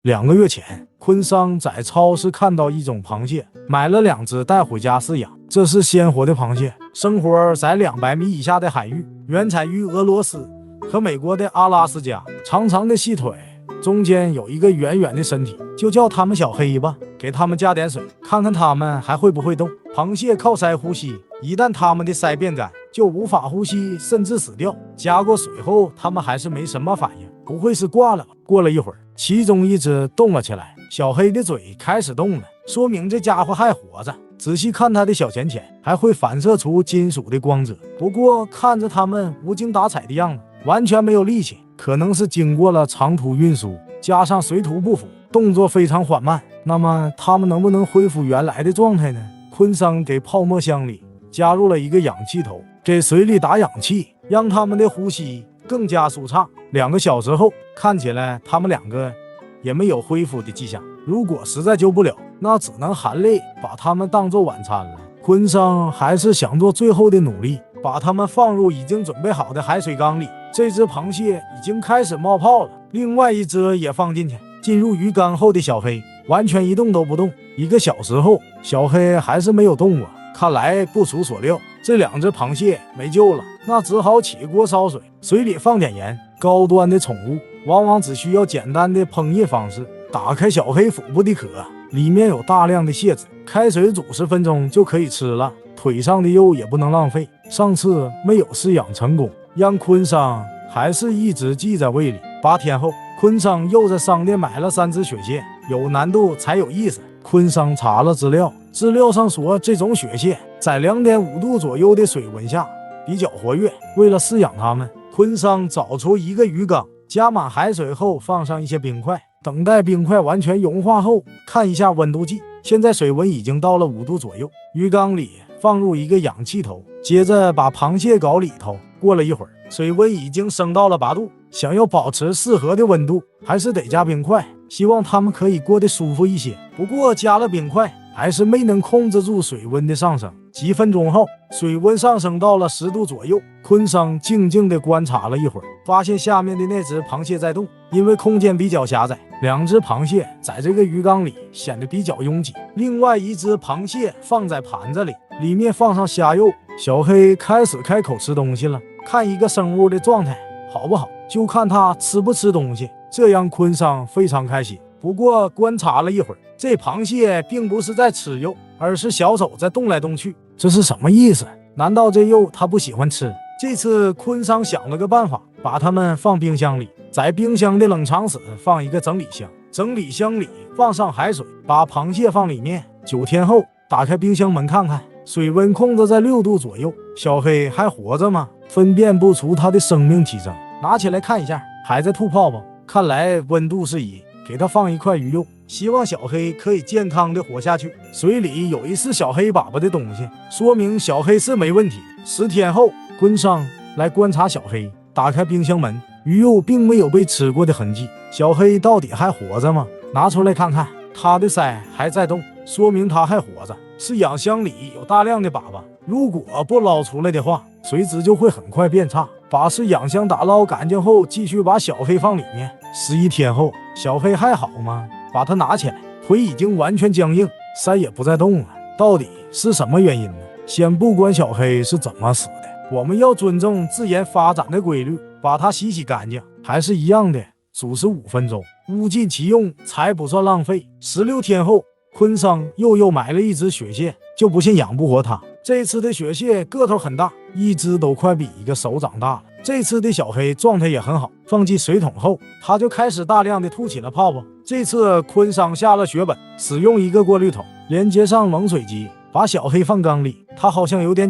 2个月前，昆桑在超市看到一种螃蟹，买了2只带回家饲养。这是鲜活的螃蟹，生活在200米以下的海域，原产于俄罗斯和美国的阿拉斯加。长长的细腿，中间有一个圆圆的身体，就叫它们小黑吧。给它们加点水，看看它们还会不会动。螃蟹靠鳃呼吸，一旦它们的鳃变干，就无法呼吸，甚至死掉。加过水后，它们还是没什么反应，不会是挂了吧？过了一会儿，其中一只动了起来，小黑的嘴开始动了，说明这家伙还活着。仔细看它的小前钳，还会反射出金属的光泽。不过看着它们无精打采的样子，完全没有力气，可能是经过了长途运输，加上水土不服，动作非常缓慢。那么它们能不能恢复原来的状态呢？昆桑给泡沫箱里加入了一个氧气头，给水里打氧气，让它们的呼吸更加舒畅。2个小时后，看起来它们2个也没有恢复的迹象。如果实在救不了，那只能含泪把它们当做晚餐了。昆桑还是想做最后的努力，把它们放入已经准备好的海水缸里。这只螃蟹已经开始冒泡了，另外一只也放进去。进入鱼缸后的小黑完全一动都不动。1个小时后，小黑还是没有动过。看来不出所料，这2只螃蟹没救了，那只好起锅烧水，水里放点盐。高端的宠物往往只需要简单的烹饪方式。打开小黑腹部的壳，里面有大量的蟹籽，开水煮10分钟就可以吃了。腿上的肉也不能浪费，上次没有饲养成功，让昆桑还是一直记在胃里。8天后，昆桑又在商店买了3只雪蟹，有难度才有意思。昆桑查了资料，资料上说这种雪蟹在2.5度左右的水温下比较活跃。为了饲养它们，昆桑找出一个鱼缸，加满海水后放上一些冰块，等待冰块完全融化后，看一下温度计，现在水温已经到了5度左右。鱼缸里放入一个氧气头，接着把螃蟹搞里头。过了一会儿，水温已经升到了8度。想要保持适合的温度，还是得加冰块，希望它们可以过得舒服一些。不过加了冰块，还是没能控制住水温的上升。几分钟后，水温上升到了10度左右。昆桑静静地观察了一会儿，发现下面的那只螃蟹在动。因为空间比较狭窄，2只螃蟹在这个鱼缸里显得比较拥挤。另外一只螃蟹放在盘子里，里面放上虾肉。小黑开始开口吃东西了。看一个生物的状态好不好，就看它吃不吃东西，这让昆桑非常开心。不过观察了一会儿，这螃蟹并不是在吃肉，而是小手在动来动去。这是什么意思？难道这肉它不喜欢吃？这次昆桑想了个办法，把它们放冰箱里，在冰箱的冷藏室放一个整理箱，整理箱里放上海水，把螃蟹放里面。9天后，打开冰箱门看看，水温控制在6度左右。小黑还活着吗？分辨不出它的生命体征，拿起来看一下，还在吐泡泡，看来温度适宜。给它放一块鱼肉，希望小黑可以健康的活下去。水里有一似小黑粑粑的东西，说明小黑是没问题。10天后，昆桑来观察小黑，打开冰箱门，鱼肉并没有被吃过的痕迹。小黑到底还活着吗？拿出来看看，它的鳃还在动，说明它还活着。饲养箱里有大量的粑粑，如果不捞出来的话，水质就会很快变差。把饲养箱打捞干净后，继续把小黑放里面。11天后，小黑还好吗？把它拿起来，腿已经完全僵硬，鳃也不再动了。到底是什么原因呢？先不管小黑是怎么死的，我们要尊重自然发展的规律，把它洗干净，还是一样的，煮15分钟，物尽其用才不算浪费。16天后，昆桑又买了1只雪蟹，就不信养不活它。这次的雪蟹个头很大，一只都快比一个手掌大了。这次的小黑状态也很好，放进水桶后，它就开始大量的吐起了泡泡。这次昆桑下了血本，使用一个过滤桶，连接上冷水机，把小黑放缸里。它好像有点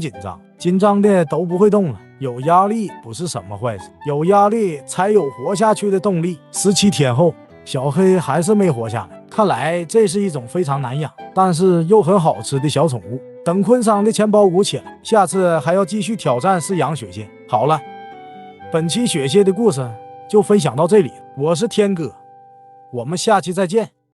紧张的都不会动了。有压力不是什么坏事，有压力才有活下去的动力。17天后，小黑还是没活下来，看来这是一种非常难养，但是又很好吃的小宠物。等昆桑的钱包鼓起来，下次还要继续挑战饲养雪蟹。好了，本期雪蟹的故事就分享到这里，我是天哥，我们下期再见。